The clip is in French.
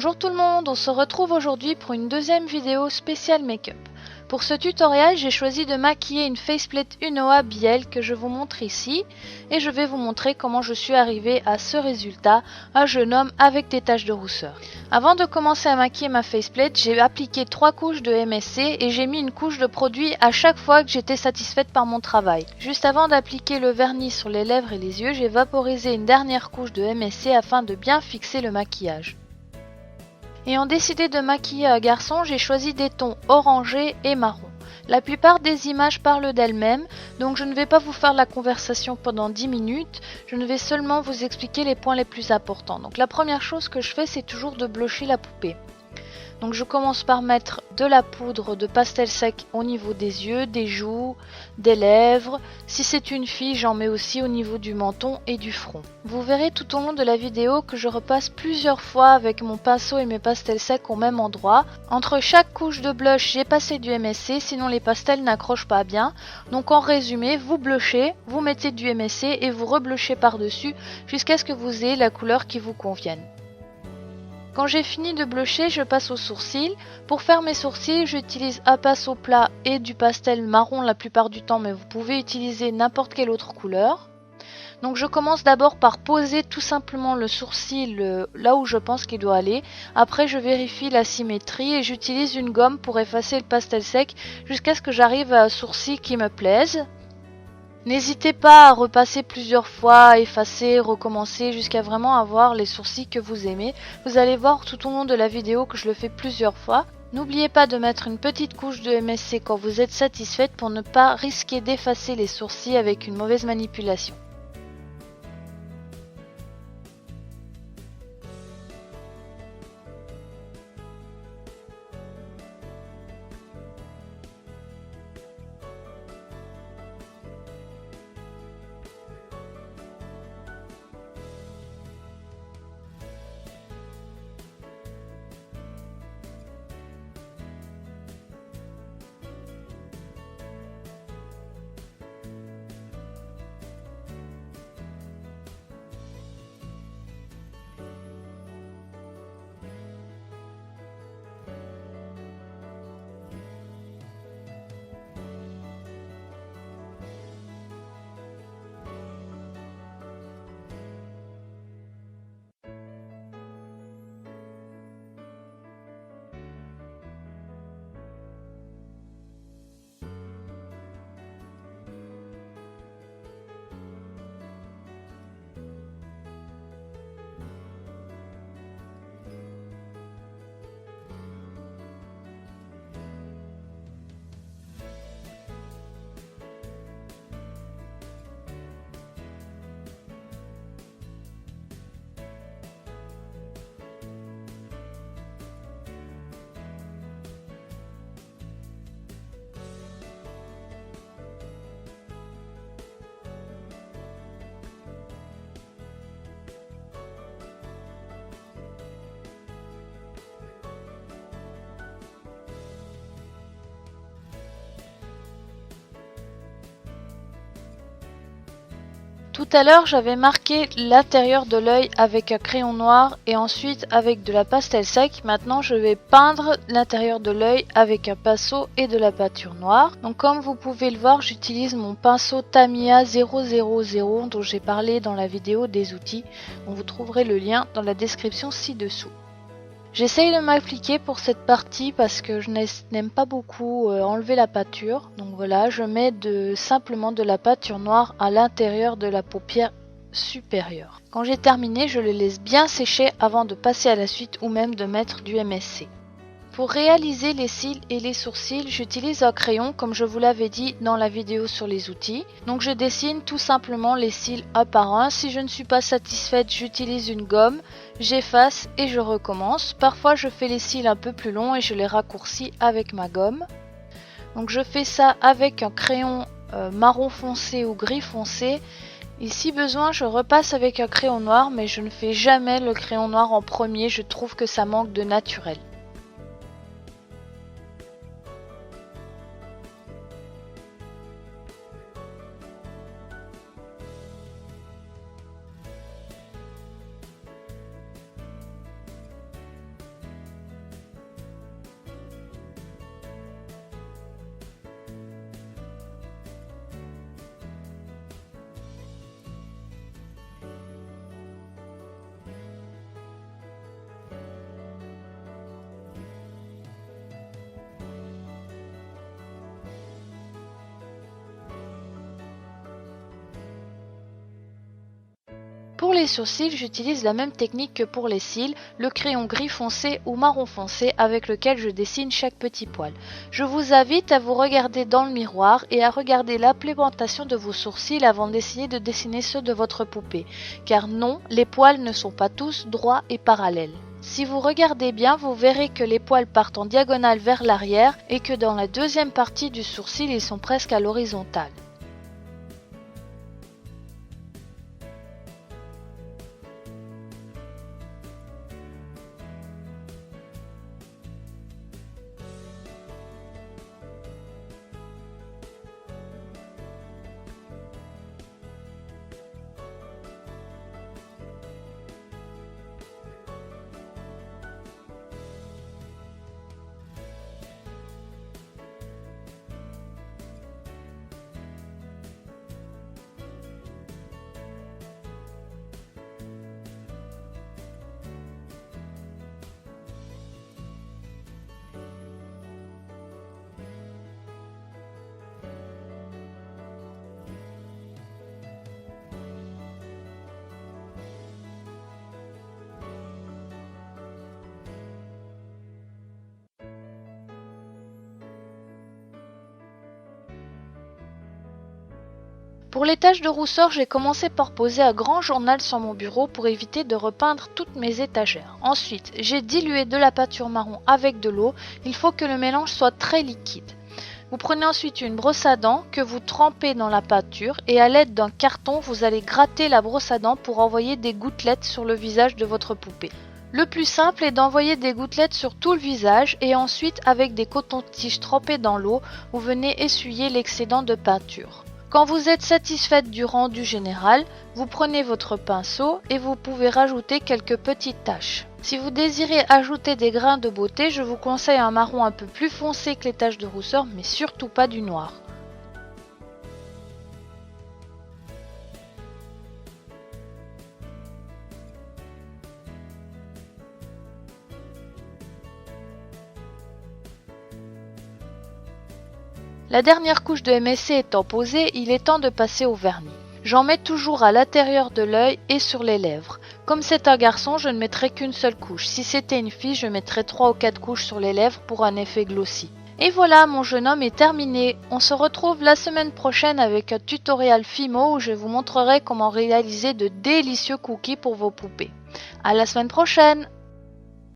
Bonjour tout le monde, on se retrouve aujourd'hui pour une deuxième vidéo spéciale make-up. Pour ce tutoriel, j'ai choisi de maquiller une faceplate Unoa Biel que je vous montre ici et je vais vous montrer comment je suis arrivée à ce résultat, un jeune homme avec des taches de rousseur. Avant de commencer à maquiller ma faceplate, j'ai appliqué 3 couches de MSC et j'ai mis une couche de produit à chaque fois que j'étais satisfaite par mon travail. Juste avant d'appliquer le vernis sur les lèvres et les yeux, j'ai vaporisé une dernière couche de MSC afin de bien fixer le maquillage. Ayant décidé de maquiller un garçon, j'ai choisi des tons orangés et marron. La plupart des images parlent d'elles-mêmes, donc je ne vais pas vous faire la conversation pendant 10 minutes, je ne vais seulement vous expliquer les points les plus importants. Donc la première chose que je fais, c'est toujours de blusher la poupée. Donc je commence par mettre de la poudre de pastel sec au niveau des yeux, des joues, des lèvres. Si c'est une fille, j'en mets aussi au niveau du menton et du front. Vous verrez tout au long de la vidéo que je repasse plusieurs fois avec mon pinceau et mes pastels secs au même endroit. Entre chaque couche de blush, j'ai passé du MSC, sinon les pastels n'accrochent pas bien. Donc en résumé, vous blushez, vous mettez du MSC et vous reblushez par-dessus jusqu'à ce que vous ayez la couleur qui vous convienne. Quand j'ai fini de blusher, je passe aux sourcils. Pour faire mes sourcils, j'utilise un pinceau plat et du pastel marron la plupart du temps, mais vous pouvez utiliser n'importe quelle autre couleur. Donc je commence d'abord par poser tout simplement le sourcil là où je pense qu'il doit aller. Après je vérifie la symétrie et j'utilise une gomme pour effacer le pastel sec jusqu'à ce que j'arrive à un sourcil qui me plaise. N'hésitez pas à repasser plusieurs fois, effacer, recommencer jusqu'à vraiment avoir les sourcils que vous aimez. Vous allez voir tout au long de la vidéo que je le fais plusieurs fois. N'oubliez pas de mettre une petite couche de MSC quand vous êtes satisfaite pour ne pas risquer d'effacer les sourcils avec une mauvaise manipulation. Tout à l'heure, j'avais marqué l'intérieur de l'œil avec un crayon noir et ensuite avec de la pastel sec. Maintenant, je vais peindre l'intérieur de l'œil avec un pinceau et de la peinture noire. Donc comme vous pouvez le voir, j'utilise mon pinceau Tamiya 000 dont j'ai parlé dans la vidéo des outils. Donc vous trouverez le lien dans la description ci-dessous. J'essaye de m'appliquer pour cette partie parce que je n'aime pas beaucoup enlever la peinture. Donc voilà, je mets simplement de la peinture noire à l'intérieur de la paupière supérieure. Quand j'ai terminé, je le laisse bien sécher avant de passer à la suite ou même de mettre du MSC. Pour réaliser les cils et les sourcils, j'utilise un crayon comme je vous l'avais dit dans la vidéo sur les outils. Donc je dessine tout simplement les cils un par un. Si je ne suis pas satisfaite, j'utilise une gomme, j'efface et je recommence. Parfois je fais les cils un peu plus longs et je les raccourcis avec ma gomme. Donc je fais ça avec un crayon marron foncé ou gris foncé. Et si besoin, je repasse avec un crayon noir, mais je ne fais jamais le crayon noir en premier, je trouve que ça manque de naturel. les sourcils, j'utilise la même technique que pour les cils, le crayon gris foncé ou marron foncé avec lequel je dessine chaque petit poil. Je vous invite à vous regarder dans le miroir et à regarder l'implémentation de vos sourcils avant d'essayer de dessiner ceux de votre poupée. Car non, les poils ne sont pas tous droits et parallèles. Si vous regardez bien, vous verrez que les poils partent en diagonale vers l'arrière et que dans la deuxième partie du sourcil, ils sont presque à l'horizontale. Pour les taches de rousseur, j'ai commencé par poser un grand journal sur mon bureau pour éviter de repeindre toutes mes étagères. Ensuite, j'ai dilué de la peinture marron avec de l'eau. Il faut que le mélange soit très liquide. Vous prenez ensuite une brosse à dents que vous trempez dans la peinture et à l'aide d'un carton, vous allez gratter la brosse à dents pour envoyer des gouttelettes sur le visage de votre poupée. Le plus simple est d'envoyer des gouttelettes sur tout le visage et ensuite avec des cotons-tiges trempés dans l'eau, vous venez essuyer l'excédent de peinture. Quand vous êtes satisfaite du rendu général, vous prenez votre pinceau et vous pouvez rajouter quelques petites taches. Si vous désirez ajouter des grains de beauté, je vous conseille un marron un peu plus foncé que les taches de rousseur, mais surtout pas du noir. La dernière couche de MSC étant posée, il est temps de passer au vernis. J'en mets toujours à l'intérieur de l'œil et sur les lèvres. Comme c'est un garçon, je ne mettrai qu'une seule couche. Si c'était une fille, je mettrais 3 ou 4 couches sur les lèvres pour un effet glossy. Et voilà, mon jeune homme est terminé. On se retrouve la semaine prochaine avec un tutoriel Fimo où je vous montrerai comment réaliser de délicieux cookies pour vos poupées. À la semaine prochaine!